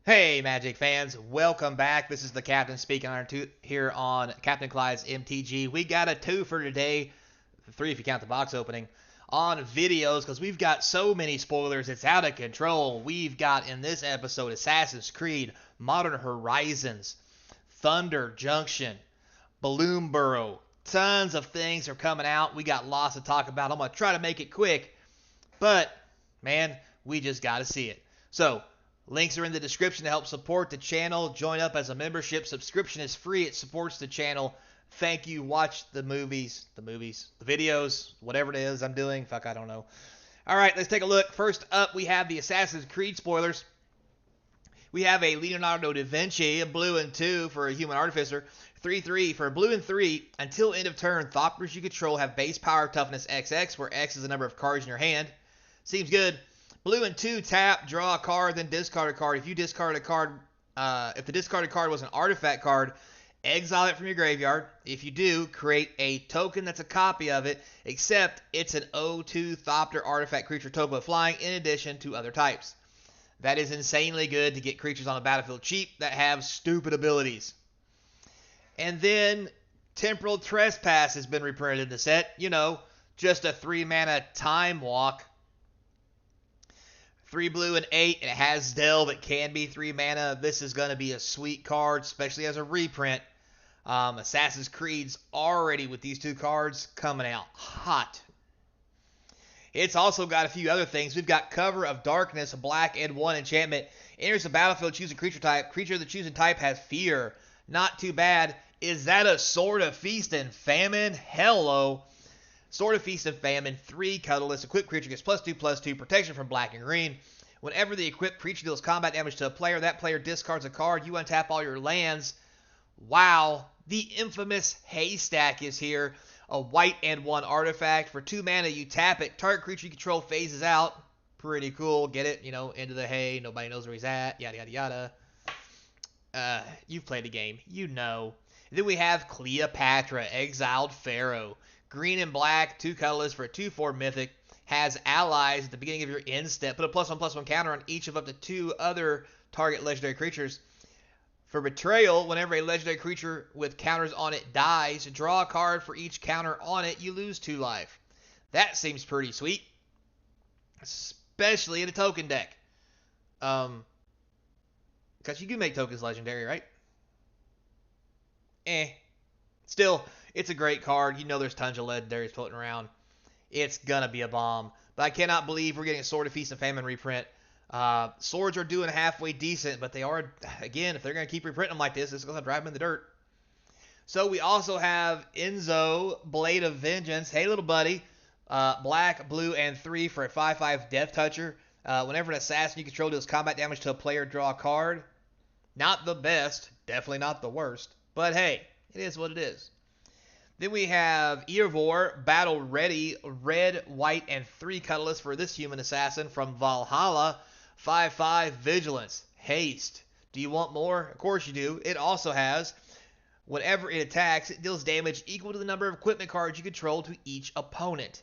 Hey, Magic fans, welcome back. This is the Captain speaking here on Capnclydes MTG. We got a 2 for today, 3 if you count the box opening, on videos because we've got so many spoilers, it's out of control. We've got in this episode Assassin's Creed, Modern Horizons, Thunder Junction, Balloon Burrow. Tons of things are coming out. We got lots to talk about. I'm going to try to make it quick, but, man, we just got to see it. So, links are in the description to help support the channel. Join up as a membership. Subscription is free. It supports the channel. Thank you. Watch the videos, whatever it is I'm doing. Fuck, I don't know. All right, let's take a look. First up, we have the Assassin's Creed spoilers. We have a Leonardo da Vinci, a blue and 2 for a human artificer. 3/3 for a blue and 3. Until end of turn, Thoppers you control have base power toughness XX, where X is the number of cards in your hand. Seems good. Blue and 2, tap, draw a card, then discard a card. If you discard a card, if the discarded card was an artifact card, exile it from your graveyard. If you do, create a token that's a copy of it, except it's an 0/2 Thopter artifact creature token with flying in addition to other types. That is insanely good to get creatures on the battlefield cheap that have stupid abilities. And then Temporal Trespass has been reprinted in the set. You know, just a 3-mana Time Walk. 3 blue and 8. It has Delve. It can be 3 mana. This is going to be a sweet card, especially as a reprint. Assassin's Creed's already with these 2 cards coming out hot. It's also got a few other things. We've got Cover of Darkness, a black and 1 enchantment. Enters the battlefield, choose a creature type. Creature of the chosen type has fear. Not too bad. Is that a Sword of Feast and Famine? Hello. Sword of Feast and Famine, 3 colorless. Equipped creature gets +2/+2, protection from black and green. Whenever the equipped creature deals combat damage to a player, that player discards a card. You untap all your lands. Wow. The infamous Haystack is here. A white and 1 artifact. For 2 mana, you tap it. Target creature you control phases out. Pretty cool. Get it? You know, into the hay. Nobody knows where he's at. Yada, yada, yada. You've played the game. You know. Then we have Cleopatra, Exiled Pharaoh. Green and black, 2 colorless for a 2/4 mythic. Has allies at the beginning of your end step. Put a +1/+1 counter on each of up to 2 other target legendary creatures. For Betrayal, whenever a legendary creature with counters on it dies, draw a card for each counter on it. You lose 2 life. That seems pretty sweet. Especially in a token deck. Because you can make tokens legendary, right? Still, it's a great card. You know there's tons of legendaries floating around. It's going to be a bomb. But I cannot believe we're getting a Sword of Feast and Famine reprint. Swords are doing halfway decent, but they are, again, if they're going to keep reprinting them like this, it's going to drive them in the dirt. So we also have Enzo, Blade of Vengeance. Hey, little buddy. Black, blue, and 3 for a 5/5 Death Toucher. Whenever an assassin you control deals combat damage to a player, draw a card. Not the best. Definitely not the worst. But hey, it is what it is. Then we have Eivor, Battle Ready, red, white, and 3 colorless for this human assassin from Valhalla. 5/5 Vigilance, Haste. Do you want more? Of course you do. It also has, whenever it attacks, it deals damage equal to the number of equipment cards you control to each opponent.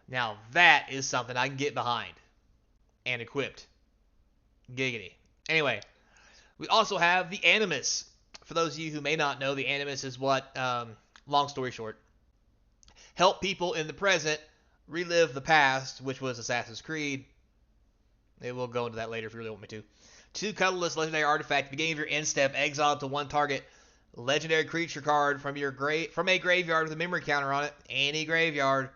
Now that is something I can get behind. And equipped. Giggity. Anyway, we also have the Animus. For those of you who may not know, the Animus is what, long story short, help people in the present relive the past, which was Assassin's Creed. We'll go into that later if you really want me to. 2 colorless legendary artifact. Beginning of your end step, exile up to 1 target legendary creature card from a graveyard with a memory counter on it. Any graveyard.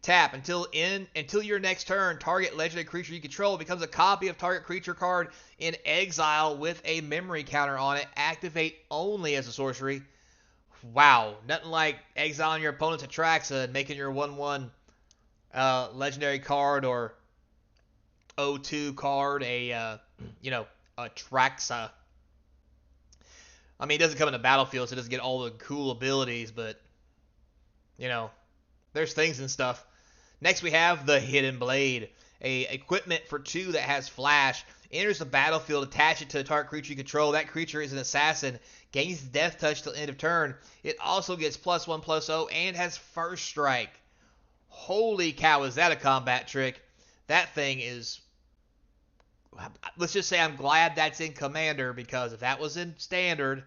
Tap until your next turn. Target legendary creature you control becomes a copy of target creature card in exile with a memory counter on it. Activate only as a sorcery. Wow, nothing like exiling your opponent's Atraxa and making your 1/1 legendary card or 0/2 card a Atraxa. I mean, it doesn't come in the battlefield, so it doesn't get all the cool abilities, but you know, there's things and stuff. Next we have the Hidden Blade, a equipment for 2 that has flash. Enters the battlefield, attach it to a target creature you control. That creature is an assassin. Gains Death Touch till end of turn. It also gets +1/+0 and has First Strike. Holy cow, is that a combat trick? That thing is let's just say I'm glad that's in Commander, because if that was in Standard,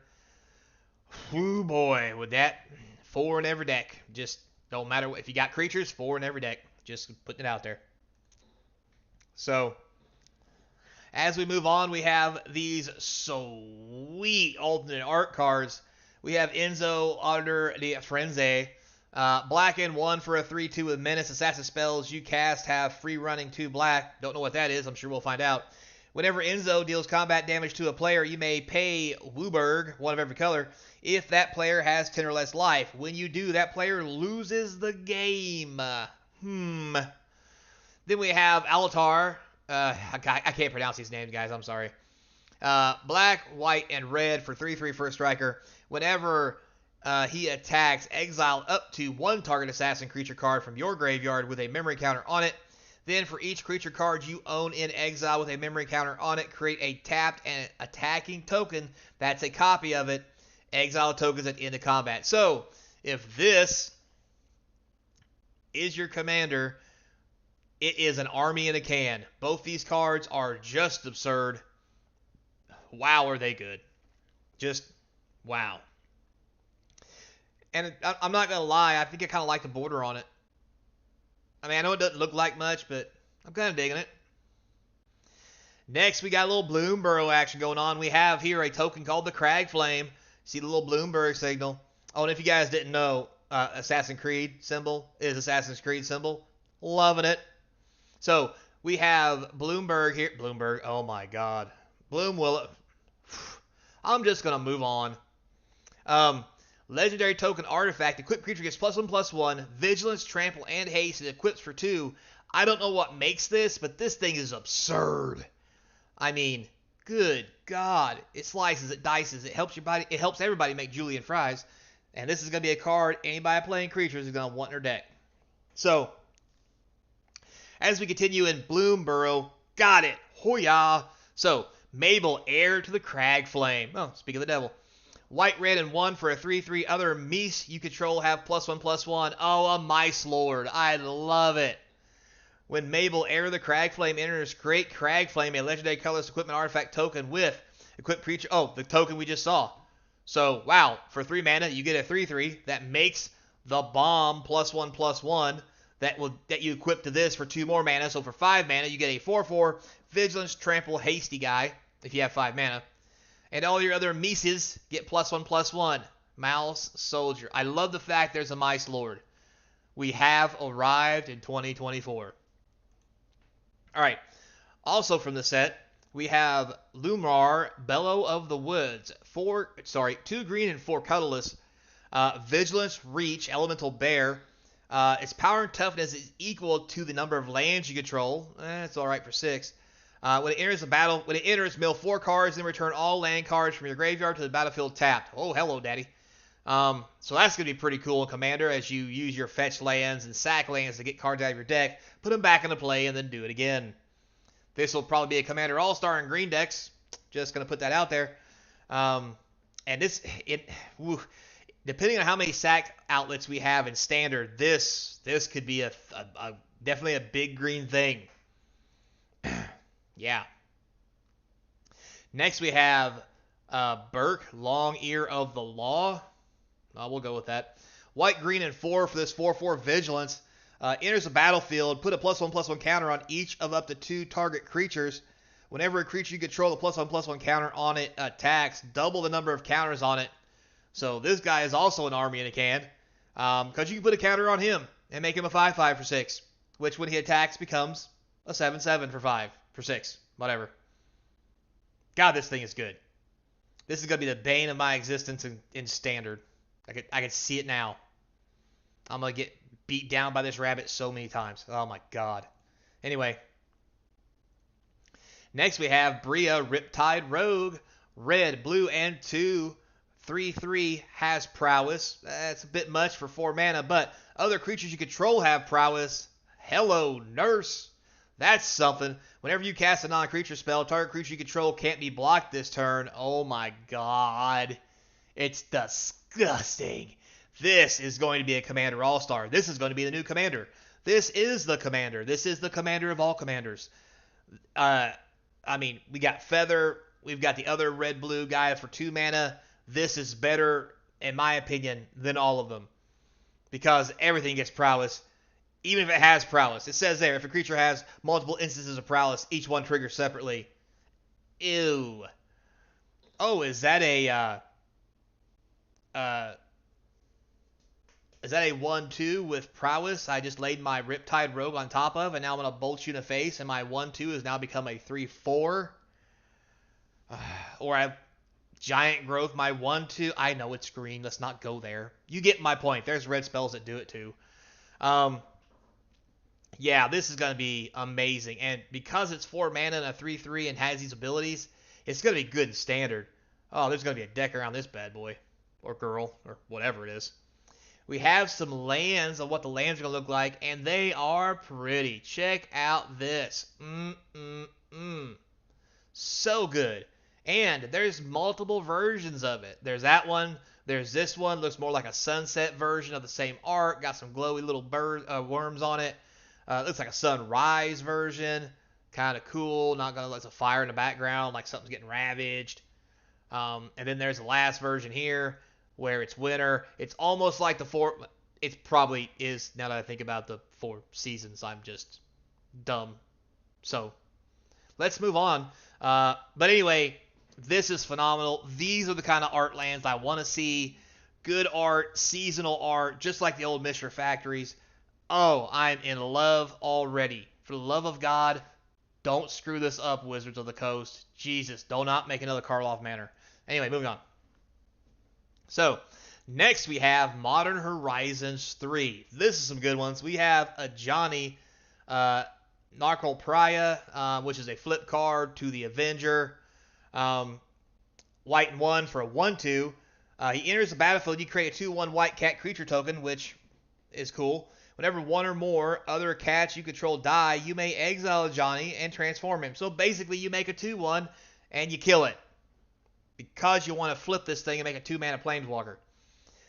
whoo boy, would that 4 in every deck. Just don't matter if you got creatures, 4 in every deck. Just putting it out there. So as we move on, we have these sweet alternate art cards. We have Enzo Auditor de Frenzy. Black and 1 for a 3/2 with menace. Assassin spells you cast have free running 2 black. Don't know what that is. I'm sure we'll find out. Whenever Enzo deals combat damage to a player, you may pay Wooburg, 1 of every color, if that player has 10 or less life. When you do, that player loses the game. Then we have Alatar. I can't pronounce these names, guys. I'm sorry. Black, white, and red for 3/3 first striker. Whenever he attacks, exile up to 1 target assassin creature card from your graveyard with a memory counter on it. Then for each creature card you own in exile with a memory counter on it, create a tapped and attacking token that's a copy of it. Exile tokens at the end of combat. So if this is your commander, it is an army in a can. Both these cards are just absurd. Wow, are they good. Just wow. And I'm not going to lie, I think I kind of like the border on it. I mean, I know it doesn't look like much, but I'm kind of digging it. Next, we got a little Bloom Burrow action going on. We have here a token called the Crag Flame. See the little Bloomberg signal? Oh, and if you guys didn't know, Assassin's Creed symbol is Assassin's Creed symbol. Loving it. So, we have Bloomberg here. Bloomberg, oh my god. Bloom Willow. I'm just going to move on. Legendary token artifact. Equipped creature gets +1/+1, vigilance, trample, and haste. It equips for 2. I don't know what makes this, but this thing is absurd. I mean, good God. It slices, it dices, it helps your body, it helps everybody make julienne fries. And this is going to be a card anybody playing creatures is going to want in their deck. So, as we continue in Bloom Burrow, got it. Hoo-yah. So, Mabel, heir to the Crag Flame. Oh, speak of the devil. White, red, and 1 for a 3/3. Other Mice you control have +1/+1. Oh, a Mice Lord. I love it. When Mabel, heir of the Crag Flame, enters, create Crag Flame, a legendary colorless equipment artifact token with equipped creature. Oh, the token we just saw. So, wow. For 3 mana, you get a 3/3 that makes the bomb +1/+1 that you equip to this for 2 more mana. So, for 5 mana, you get a 4/4 vigilance, trample, hasty guy if you have 5 mana. And all your other Mices get +1/+1. Mouse Soldier. I love the fact there's a Mice Lord. We have arrived in 2024. Alright. Also from the set, we have Lumar, Bellow of the Woods. 2 green and 4 colorless. Vigilance, Reach, Elemental Bear. Its power and toughness is equal to the number of lands you control. It's alright for 6. When it enters the battle, mill 4 cards, then return all land cards from your graveyard to the battlefield tapped. Oh, hello, daddy. So that's going to be pretty cool in Commander as you use your fetch lands and sack lands to get cards out of your deck, put them back into play, and then do it again. This will probably be a Commander All-Star in green decks. Just going to put that out there. And depending on how many sack outlets we have in Standard, this could be definitely a big green thing. Yeah. Next we have Burke, Long Ear of the Law. We'll go with that. White, green, and 4 for this 4/4 Vigilance. Enters the battlefield. Put a +1/+1 counter on each of up to 2 target creatures. Whenever a creature you control, the +1/+1 counter on it attacks. Double the number of counters on it. So this guy is also an army in a can. Because you can put a counter on him and make him a 5/5 for 6. Which when he attacks becomes a 7/7 for 5. For 6. Whatever. God, this thing is good. This is going to be the bane of my existence in Standard. I could see it now. I'm going to get beat down by this rabbit so many times. Oh my god. Anyway. Next we have Bria, Riptide Rogue. Red, blue, and 2. 3/3 has prowess. That's a bit much for 4 mana, but other creatures you control have prowess. Hello, Nurse. That's something. Whenever you cast a non-creature spell, target creature you control can't be blocked this turn. Oh my god. It's disgusting. This is going to be a Commander All-Star. This is going to be the new Commander. This is the Commander. This is the Commander of all Commanders. I mean, we got Feather. We've got the other red-blue guy for 2 mana. This is better, in my opinion, than all of them. Because everything gets prowess, even if it has prowess. It says there, if a creature has multiple instances of prowess, each one triggers separately. Ew. Oh, is that a uh, is that a 1/2 with prowess I just laid my Riptide Rogue on top of, and now I'm going to bolt you in the face, and my 1/2 has now become a 3/4? Or I have Giant Growth, my 1/2. I know it's green. Let's not go there. You get my point. There's red spells that do it too. Yeah, this is going to be amazing. And because it's 4 mana and a 3/3 and has these abilities, it's going to be good in standard. Oh, there's going to be a deck around this bad boy. Or girl. Or whatever it is. We have some lands of what the lands are going to look like. And they are pretty. Check out this. So good. And there's multiple versions of it. There's that one. There's this one. Looks more like a sunset version of the same art. Got some glowy little worms on it. Looks like a sunrise version. Kind of cool. Not going to let a fire in the background like something's getting ravaged. And then there's the last version here where it's winter. It's almost like the 4... It probably is, now that I think about the 4 seasons. I'm just dumb. So, let's move on. But anyway, this is phenomenal. These are the kind of art lands I want to see. Good art, seasonal art, just like the old Mishra Factories. Oh, I'm in love already. For the love of God, don't screw this up, Wizards of the Coast. Jesus, do not make another Karlov Manor. Anyway, moving on. So, next we have Modern Horizons 3. This is some good ones. We have a Johnny Narkle Priya, which is a flip card to the Avenger. White and 1 for a 1/2. He enters the battlefield. You create a 2/1 white cat creature token, which is cool. Whenever one or more other cats you control die, you may exile Johnny and transform him. So basically, you make a 2/1 and you kill it. Because you want to flip this thing and make a 2-mana Planeswalker.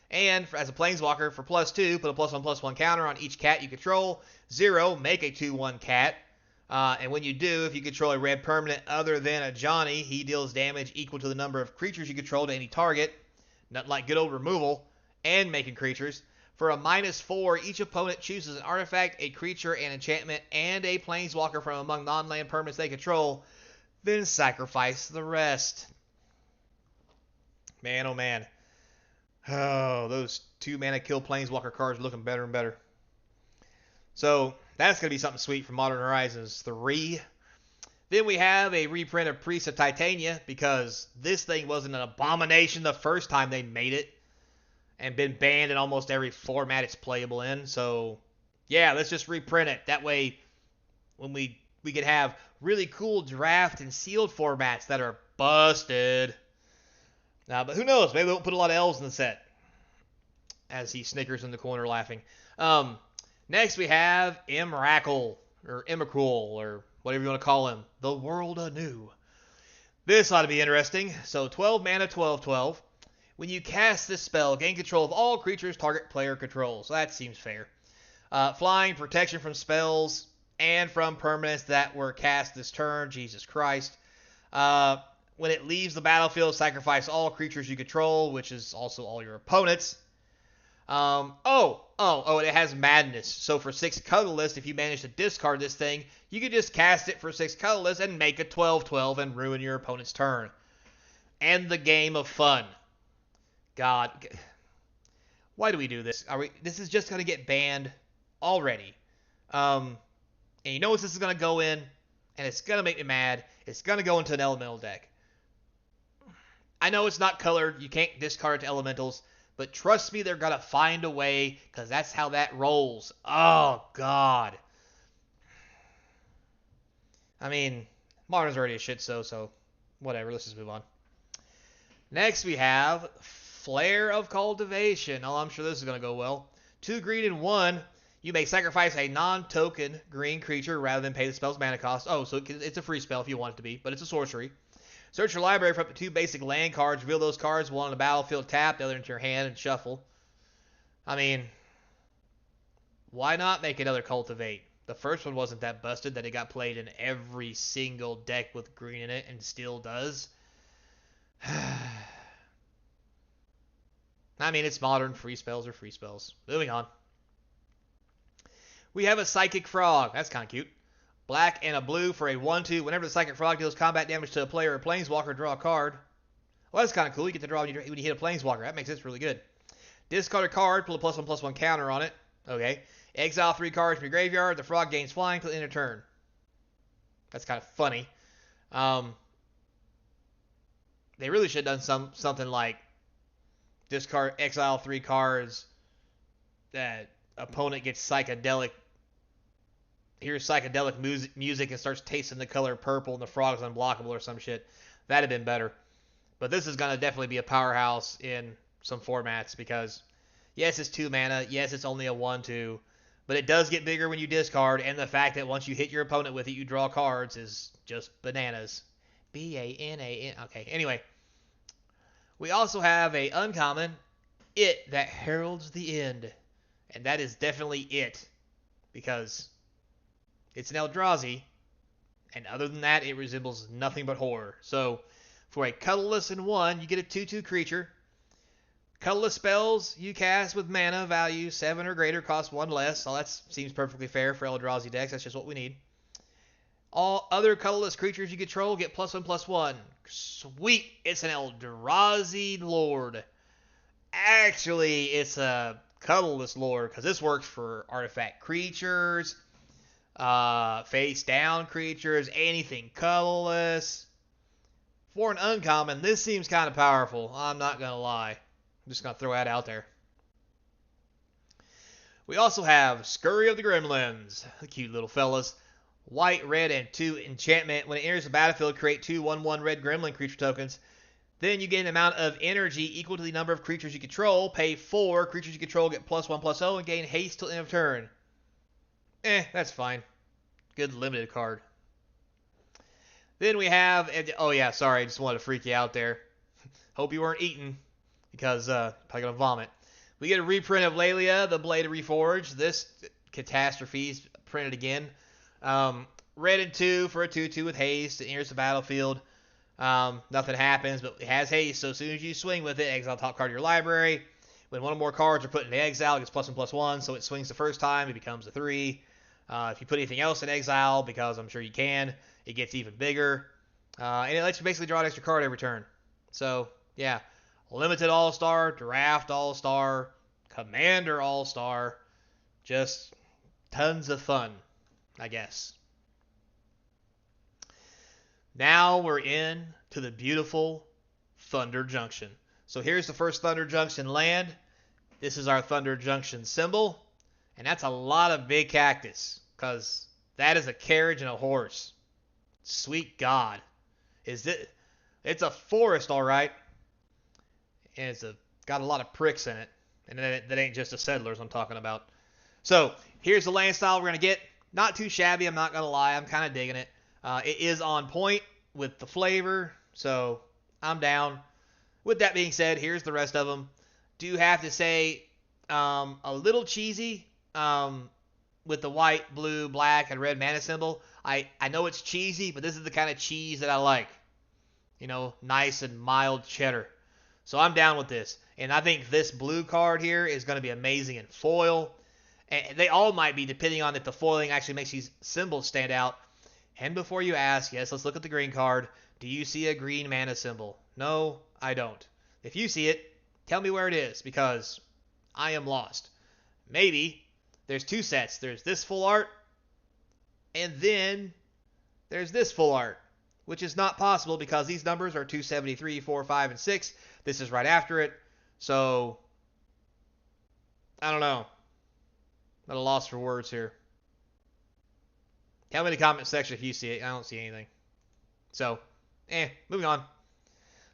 And as a Planeswalker, for +2, put a +1/+1 counter on each cat you control. 0, make a 2/1 cat. And when you do, if you control a red permanent other than a Johnny, he deals damage equal to the number of creatures you control to any target. Not like good old removal and making creatures. For a -4, each opponent chooses an artifact, a creature, an enchantment, and a Planeswalker from among non-land permanents they control. Then sacrifice the rest. Man, oh man. Oh, those 2-mana kill Planeswalker cards are looking better and better. So, that's going to be something sweet from Modern Horizons 3. Then we have a reprint of Priest of Titania, because this thing wasn't an abomination the first time they made it, and been banned in almost every format it's playable in. So, yeah, let's just reprint it. That way, when we could have really cool draft and sealed formats that are busted. But who knows? Maybe we won't put a lot of elves in the set. As he snickers in the corner laughing. Next we have Emrakul, or Emrakul, or whatever you want to call him. The World Anew. This ought to be interesting. So 12 mana, 12/12. When you cast this spell, gain control of all creatures target player controls. So that seems fair. Flying, protection from spells, and from permanents that were cast this turn. Jesus Christ. When it leaves the battlefield, sacrifice all creatures you control, which is also all your opponents. And it has madness. So for 6 colorless, if you manage to discard this thing, you can just cast it for 6 colorless and make a 12/12 and ruin your opponent's turn. End the game of fun. God, why do we do this? This is just going to get banned already. And you know what this is going to go in, and it's going to make me mad. It's going to go into an elemental deck. I know it's not colored. You can't discard it to elementals. But trust me, they're going to find a way, because that's how that rolls. Oh, God. I mean, Modern's already a shit so whatever. Let's just move on. Next, we have Flare of Cultivation. Oh, I'm sure this is going to go well. 2 green and 1. You may sacrifice a non-token green creature rather than pay the spell's mana cost. Oh, so it's a free spell if you want it to be, but it's a sorcery. Search your library for up to 2 basic land cards. Reveal those cards, one on the battlefield tapped, the other into your hand, and shuffle. I mean, why not make another Cultivate? The first one wasn't that busted that it got played in every single deck with green in it and still does. I mean, it's modern. Free spells are free spells. Moving on. We have a Psychic Frog. That's kind of cute. Black and a blue for a 1/2. Whenever the Psychic Frog deals combat damage to a player or planeswalker, draw a card. Well, that's kind of cool. You get to draw when you hit a planeswalker. That makes this really good. Discard a card, put a +1/+1 counter on it. Okay. Exile 3 cards from your graveyard. The frog gains flying till the end of turn. That's kind of funny. They really should have done something like discard, exile 3 cards. That opponent gets psychedelic. Hears psychedelic music and starts tasting the color purple, and the frog's unblockable or some shit. That'd have been better. But this is gonna definitely be a powerhouse in some formats because, yes, it's 2 mana. Yes, it's only a 1/2. But it does get bigger when you discard, and the fact that once you hit your opponent with it, you draw cards is just bananas. B-A-N-A-N. Okay, anyway. We also have a uncommon, It that heralds the end. And that is definitely it. Because it's an Eldrazi, and other than that, it resembles nothing but horror. So, for a colorless and 1, you get a 2/2 creature. Colorless spells you cast with mana value 7 or greater cost 1 less. So that seems perfectly fair for Eldrazi decks. That's just what we need. All other colorless creatures you control get +1/+1. Sweet. It's an Eldrazi Lord. Actually, it's a colorless Lord because this works for artifact creatures, face down creatures, anything colorless. For an uncommon, this seems kind of powerful. I'm not going to lie. I'm just going to throw that out there. We also have Scurry of the Gremlins. The cute little fellas. White, red, and 2 enchantment. When it enters the battlefield, create 2 1/1 red gremlin creature tokens. Then you get an amount of energy equal to the number of creatures you control. Pay 4. Creatures you control get +1/+0 and gain haste till end of turn. That's fine. Good limited card. Then we have... Oh yeah, sorry. I just wanted to freak you out there. Hope you weren't eating. Because probably going to vomit. We get a reprint of Lelia, the Blade of Reforged. This catastrophe's printed again. Red and 2 for a 2/2 with haste. It enters the battlefield. Nothing happens, but it has haste, so as soon as you swing with it, exile top card of your library. When one or more cards are put into exile, it gets +1/+1, so it swings the first time, it becomes a 3. If you put anything else in exile, because I'm sure you can, it gets even bigger. And it lets you basically draw an extra card every turn. So, yeah. Limited All-Star, Draft All-Star, Commander All-Star. Just tons of fun, I guess. Now we're in to the beautiful Thunder Junction. So here's the first Thunder Junction land. This is our Thunder Junction symbol. And that's a lot of big cactus, because that is a carriage and a horse. Sweet God. It's a forest, all right. And it's got a lot of pricks in it. And that ain't just the settlers I'm talking about. So, here's the land style we're going to get. Not too shabby, I'm not going to lie. I'm kind of digging it. It is on point with the flavor. So, I'm down. With that being said, here's the rest of them. Do have to say a little cheesy with the white, blue, black, and red mana symbol. I know it's cheesy, but this is the kind of cheese that I like. You know, nice and mild cheddar. So I'm down with this. And I think this blue card here is going to be amazing in foil. And they all might be, depending on if the foiling actually makes these symbols stand out. And before you ask, yes, let's look at the green card. Do you see a green mana symbol? No, I don't. If you see it, tell me where it is, because I am lost. Maybe there's 2 sets. There's this full art, and then there's this full art, which is not possible because these numbers are 273, 4, 5, and 6. This is right after it. So, I don't know. I'm at a loss for words here. Tell me in the comment section if you see it. I don't see anything. So, moving on.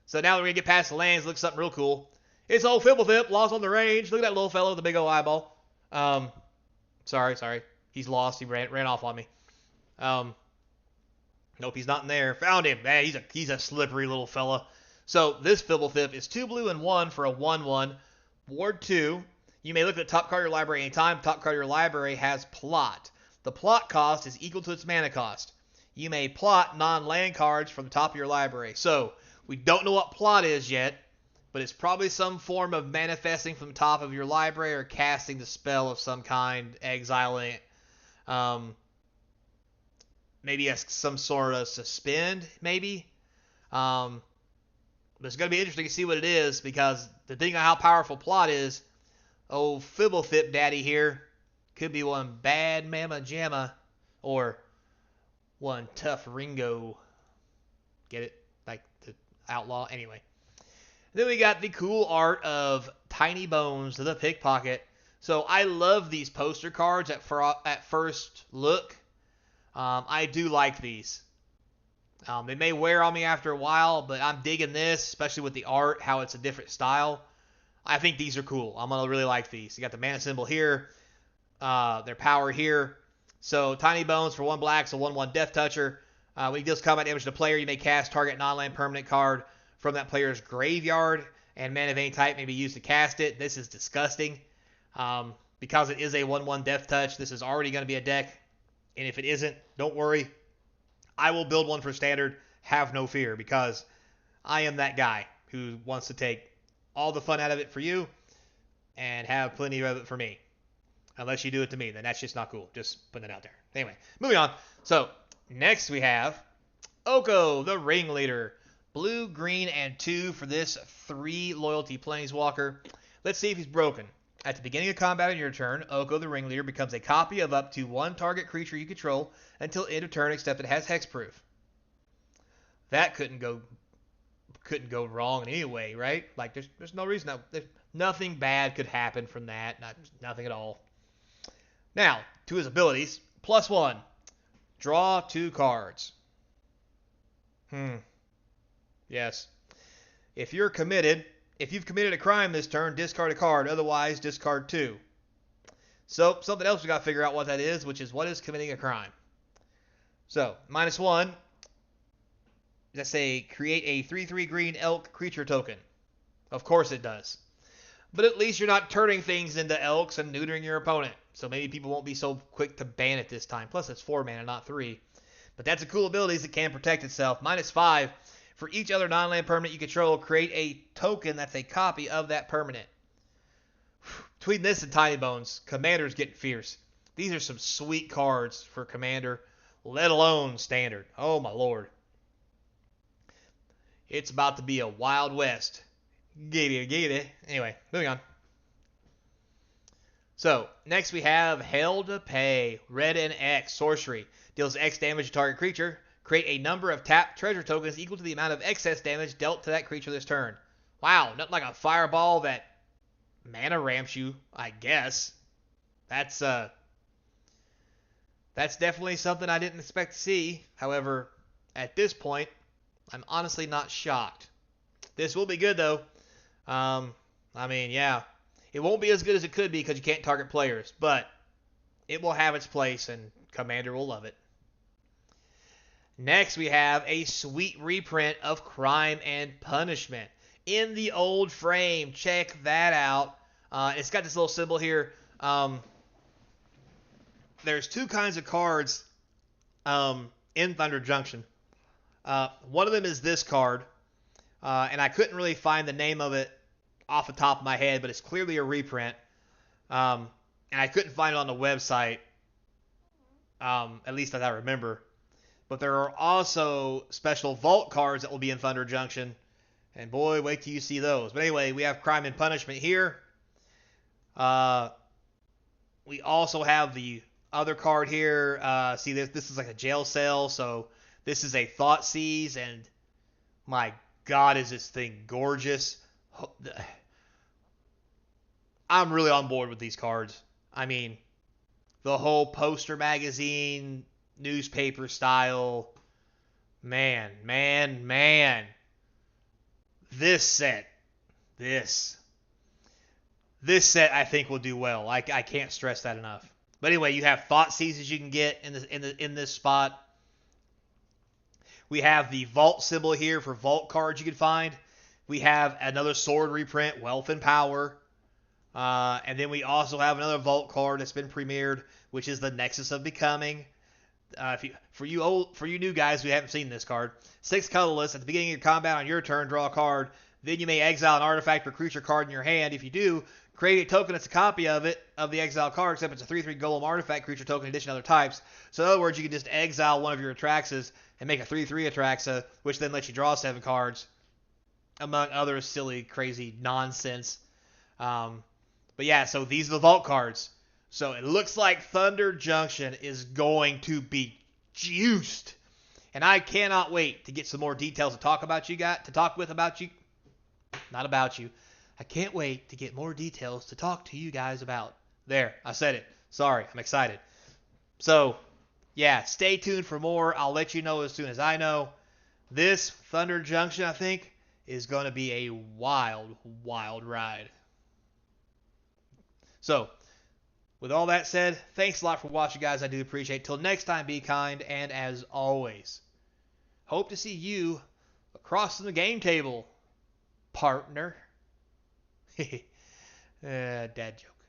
So now that we're going to get past the lands, look something real cool. It's old Fibblethip, lost on the range. Look at that little fellow with the big old eyeball. Sorry. He's lost. He ran off on me. Nope, he's not in there. Found him. Man, he's a slippery little fella. So this Fibblethip is 2 blue and 1 for a 1/1. Ward 2. You may look at the top card of your library anytime. Top card of your library has Plot. The plot cost is equal to its mana cost. You may plot non-land cards from the top of your library. So, we don't know what plot is yet, but it's probably some form of manifesting from the top of your library or casting the spell of some kind, exiling it. Maybe some sort of suspend, maybe. But it's going to be interesting to see what it is, because depending on how powerful plot is, old Fibblethip Daddy here could be one bad Mama Jamma or one tough Ringo. Get it? Like the outlaw? Anyway. Then we got the cool art of Tiny Bones the Pickpocket. So I love these poster cards at first look. I do like these. They may wear on me after a while, but I'm digging this, especially with the art, how it's a different style. I think these are cool. I'm going to really like these. You got the mana symbol here, their power here. So Tiny Bones for 1 black, so 1/1 Death Toucher. When he deals combat damage to the player, you may cast target non-land permanent card from that player's graveyard, and mana of any type may be used to cast it. This is disgusting. Because it is a 1/1 Death Touch, this is already going to be a deck. And if it isn't, don't worry. I will build one for Standard. Have no fear, because I am that guy who wants to take all the fun out of it for you and have plenty of it for me. Unless you do it to me, then that's just not cool. Just putting it out there. Anyway, moving on. So, next we have Oko, the Ringleader. Blue, green, and 2 for this 3 loyalty Planeswalker. Let's see if he's broken. At the beginning of combat on your turn, Oko, the Ringleader, becomes a copy of up to 1 target creature you control until end of turn, except it has hexproof. That couldn't go wrong in any way, right? Like, there's no reason. Nothing bad could happen from that. Nothing at all. Now, to his abilities. +1. Draw 2 cards. Yes. If you've committed a crime this turn, discard a card. Otherwise, discard 2. So, something else we got to figure out what that is, which is what is committing a crime. So, -1. Let's say create a 3/3 green elk creature token. Of course it does. But at least you're not turning things into elks and neutering your opponent. So maybe people won't be so quick to ban it this time. Plus, it's 4 mana, not 3. But that's a cool ability that can protect itself. -5. For each other non-land permanent you control, create a token that's a copy of that permanent. Between this and Tiny Bones, Commander's getting fierce. These are some sweet cards for Commander, let alone Standard. Oh my lord. It's about to be a Wild West. Get it. Anyway, moving on. So, next we have Hell to Pay. Red and X, sorcery. Deals X damage to target creature. Create a number of tapped treasure tokens equal to the amount of excess damage dealt to that creature this turn. Wow, nothing like a fireball that mana ramps you, I guess. That's definitely something I didn't expect to see. However, at this point, I'm honestly not shocked. This will be good, though. I mean, yeah. It won't be as good as it could be because you can't target players, but it will have its place, and Commander will love it. Next, we have a sweet reprint of Crime and Punishment in the old frame. Check that out. It's got this little symbol here. There's 2 kinds of cards in Thunder Junction. One of them is this card, and I couldn't really find the name of it off the top of my head, but it's clearly a reprint, and I couldn't find it on the website, at least as I remember. But there are also special vault cards that will be in Thunder Junction, and boy, wait till you see those. But anyway, we have Crime and Punishment here. We also have the other card here. See, this is like a jail cell, so this is a Thoughtseize, and my God, is this thing gorgeous. I'm really on board with these cards. I mean, the whole poster magazine, newspaper style. Man. This set I think will do well. I can't stress that enough. But anyway, you have Thoughtseizes you can get in this spot. We have the vault symbol here for vault cards you can find. We have another sword reprint, Wealth and Power. And then we also have another Vault card that's been premiered, which is the Nexus of Becoming. For you new guys who haven't seen this card, 6 colorless. At the beginning of your combat on your turn, draw a card. Then you may exile an artifact or creature card in your hand. If you do, create a token that's a copy of the exile card, except it's a 3/3 golem artifact creature token in addition to other types. So in other words, you can just exile one of your Atraxas and make a 3/3 Atraxa, which then lets you draw 7 cards, among other silly, crazy nonsense. But yeah, so these are the Vault cards. So it looks like Thunder Junction is going to be juiced. And I cannot wait to get some more details to talk about you. Not about you. I can't wait to get more details to talk to you guys about. There, I said it. Sorry, I'm excited. So, yeah, stay tuned for more. I'll let you know as soon as I know. This Thunder Junction, I think, is going to be a wild, wild ride. So, with all that said, thanks a lot for watching, guys. I do appreciate it. Till next time, be kind, and as always, hope to see you across the game table, partner. Dad joke.